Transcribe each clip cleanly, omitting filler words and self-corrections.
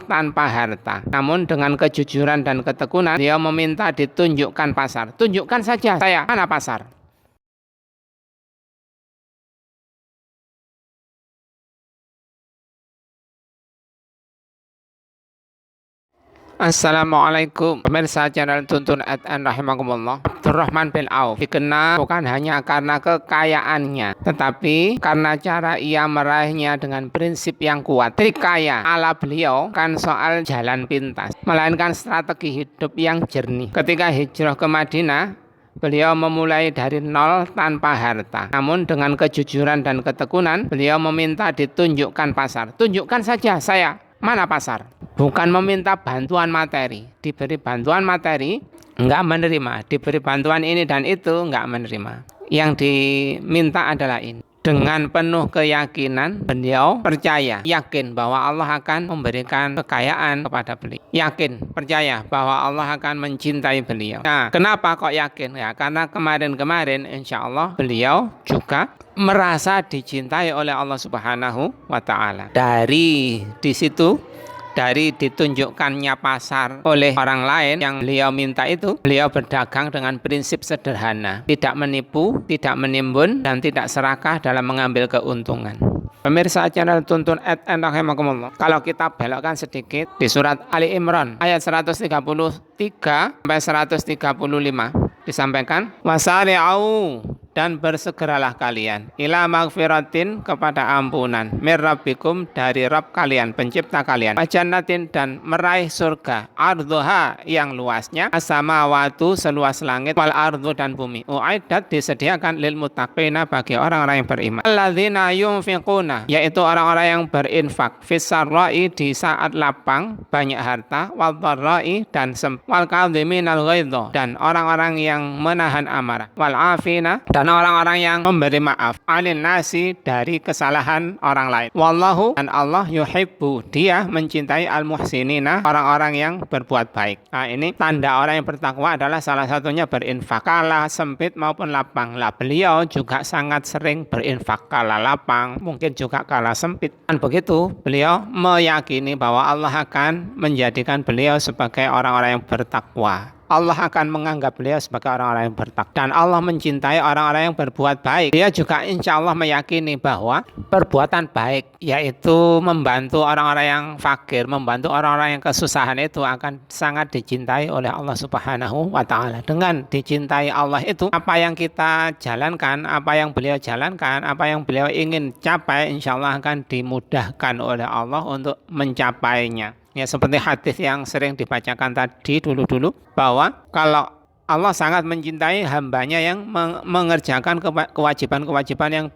tanpa harta. Namun dengan kejujuran dan ketekunan, beliau meminta ditunjukkan pasar. Tunjukkan saja saya, mana pasar? Assalamualaikum pemirsa channel Tuntun Adhan rahimakumullah. Abdurrahman bin Auf dikenal bukan hanya karena kekayaannya, tetapi karena cara ia meraihnya dengan prinsip yang kuat. Trik kaya ala beliau kan soal jalan pintas, melainkan strategi hidup yang jernih. Ketika hijrah ke Madinah, beliau memulai dari nol tanpa harta. Namun dengan kejujuran dan ketekunan, beliau meminta ditunjukkan pasar. Tunjukkan saja saya, mana pasar? Bukan meminta bantuan materi. Diberi bantuan materi, enggak menerima. Diberi bantuan ini dan itu, enggak menerima. Yang diminta adalah ini. Dengan penuh keyakinan, beliau percaya, yakin bahwa Allah akan memberikan kekayaan kepada beliau. Yakin, percaya bahwa Allah akan mencintai beliau. Nah, kenapa kok yakin? Ya, karena kemarin-kemarin insya Allah beliau juga merasa dicintai oleh Allah Subhanahu wa Ta'ala. Dari situ, dari ditunjukkannya pasar oleh orang lain yang beliau minta itu, beliau berdagang dengan prinsip sederhana, tidak menipu, tidak menimbun, dan tidak serakah dalam mengambil keuntungan. Pemirsa channel Tuntun Adhan rahimakumullah, kalau kita belokkan sedikit di surat Ali Imran ayat 133 sampai 135 disampaikan, wasari'au, dan bersegeralah kalian ila magfiratin, kepada ampunan, mir rabbikum, dari Rabb kalian, pencipta kalian, jannatin, dan meraih surga, ardhuha, yang luasnya as-samawatu, seluas langit, wal ardhu, dan bumi, uiddat, disediakan lil muttaqina, bagi orang-orang yang beriman, alladzina yunfiquna, yaitu orang-orang yang berinfak, fis sarra'i, di saat lapang banyak harta, wal dharra'i, dan wal kadhiminal ghaidha, dan orang-orang yang menahan amarah, wal afina, dan orang-orang yang memberi maaf, alin nasi, dari kesalahan orang lain, wallahu, dan Allah, yuhibbu, dia mencintai al-muhsinina, orang-orang yang berbuat baik. Nah, ini tanda orang yang bertakwa adalah salah satunya berinfak, kala sempit maupun lapang. Lah, beliau juga sangat sering berinfak, kala lapang, mungkin juga kala sempit. Dan begitu, beliau meyakini bahwa Allah akan menjadikan beliau sebagai orang-orang yang bertakwa. Allah akan menganggap beliau sebagai orang-orang yang bertakwa, dan Allah mencintai orang-orang yang berbuat baik. Dia juga insya Allah meyakini bahwa perbuatan baik, yaitu membantu orang-orang yang fakir, membantu orang-orang yang kesusahan, itu akan sangat dicintai oleh Allah Subhanahu wa Ta'ala. Dengan dicintai Allah itu, apa yang kita jalankan, apa yang beliau jalankan, apa yang beliau ingin capai, insya Allah akan dimudahkan oleh Allah untuk mencapainya. Ya, seperti hadis yang sering dibacakan tadi dulu-dulu, bahwa kalau Allah sangat mencintai hambanya yang mengerjakan kewajiban-kewajiban yang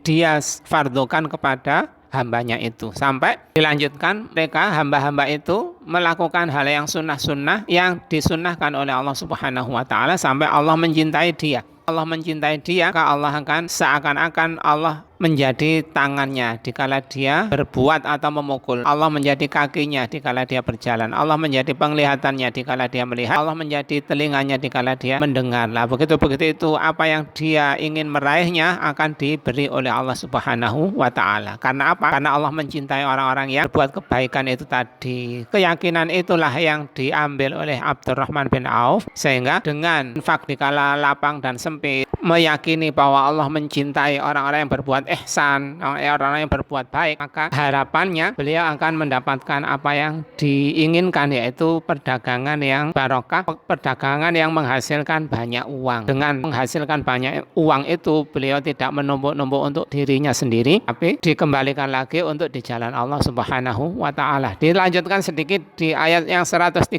dia fardukan kepada hambanya itu, sampai dilanjutkan mereka hamba-hamba itu melakukan hal yang sunnah-sunnah yang disunnahkan oleh Allah Subhanahu wa Ta'ala, sampai Allah mencintai dia. Allah mencintai dia, maka Allah akan seakan-akan Allah menjadi tangannya dikala dia berbuat atau memukul, Allah menjadi kakinya dikala dia berjalan, Allah menjadi penglihatannya dikala dia melihat, Allah menjadi telinganya dikala dia mendengar. Lah, begitu itu, apa yang dia ingin meraihnya akan diberi oleh Allah Subhanahu wa Ta'ala. Karena apa? Karena Allah mencintai orang-orang yang berbuat kebaikan itu tadi. Keyakinan itulah yang diambil oleh Abdurrahman bin Auf, sehingga dengan infak dikala lapang dan sempit, meyakini bahwa Allah mencintai orang-orang yang berbuat ihsan, orang-orang yang berbuat baik, maka harapannya beliau akan mendapatkan apa yang diinginkan, yaitu perdagangan yang barokah, perdagangan yang menghasilkan banyak uang. Dengan menghasilkan banyak uang itu, beliau tidak menumpuk-numpuk untuk dirinya sendiri, tapi dikembalikan lagi untuk di jalan Allah Subhanahu wa Ta'ala. Dilanjutkan sedikit di ayat yang 135,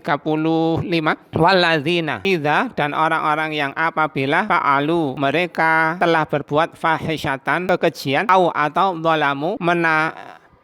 walladzina idza, dan orang-orang yang apabila fa'alu, mereka telah berbuat fahisyatan, kekejian, atau zalamu,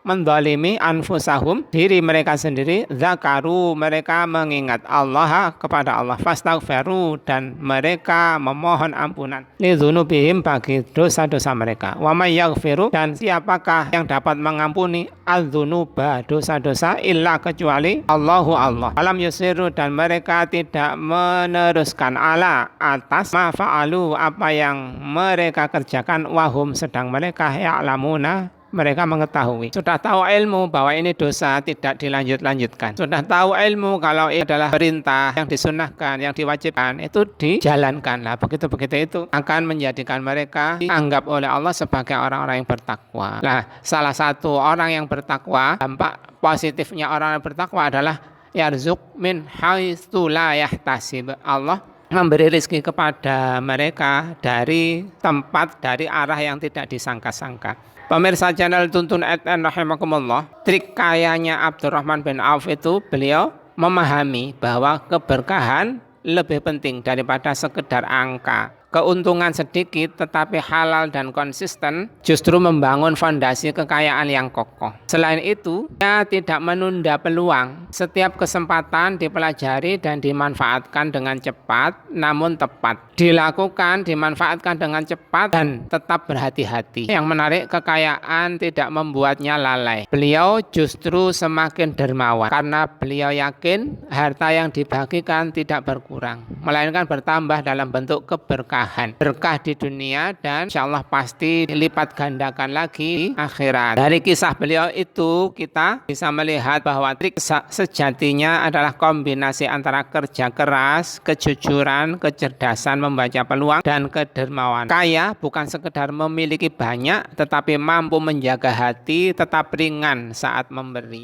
mendolimi anfusahum, diri mereka sendiri, zakaru, mereka mengingat Allah, kepada Allah, fastaghfiru, dan mereka memohon ampunan, lidzunubihim, bagi dosa-dosa mereka, wa may yaghfiru, dan siapakah yang dapat mengampuni adzunuba, dosa-dosa, illa, kecuali Allahu, Allah. Alam yusiru, dan mereka tidak meneruskan, ala, atas, ma fa'alu, apa yang mereka kerjakan, wahum, sedang mereka ya'lamuna, mereka mengetahui. Sudah tahu ilmu bahwa ini dosa, tidak dilanjut-lanjutkan. Sudah tahu ilmu kalau ini adalah perintah yang disunahkan, yang diwajibkan, itu dijalankan. Nah, begitu-begitu itu akan menjadikan mereka dianggap oleh Allah sebagai orang-orang yang bertakwa. Nah, salah satu orang yang bertakwa, dampak positifnya orang yang bertakwa adalah yarzuq min haitsu la yahtasib. Allah memberi rezeki kepada mereka dari tempat, dari arah yang tidak disangka-sangka. Pemirsa channel Tuntun ADN rahimakumullah, trik kayanya Abdurrahman bin Auf itu beliau memahami bahwa keberkahan lebih penting daripada sekedar angka. Keuntungan sedikit tetapi halal dan konsisten justru membangun fondasi kekayaan yang kokoh. Selain itu, dia tidak menunda peluang. Setiap kesempatan dipelajari dan dimanfaatkan dengan cepat namun tepat. Dilakukan, dimanfaatkan dengan cepat dan tetap berhati-hati. Yang menarik, kekayaan tidak membuatnya lalai. Beliau justru semakin dermawan karena beliau yakin harta yang dibagikan tidak berkurang, melainkan bertambah dalam bentuk keberkahan. Berkah di dunia dan insya Allah pasti dilipat gandakan lagi di akhirat. Dari kisah beliau itu kita bisa melihat bahwa trik sejatinya adalah kombinasi antara kerja keras, kejujuran, kecerdasan membaca peluang, dan kedermawanan. Kaya bukan sekedar memiliki banyak, tetapi mampu menjaga hati tetap ringan saat memberi.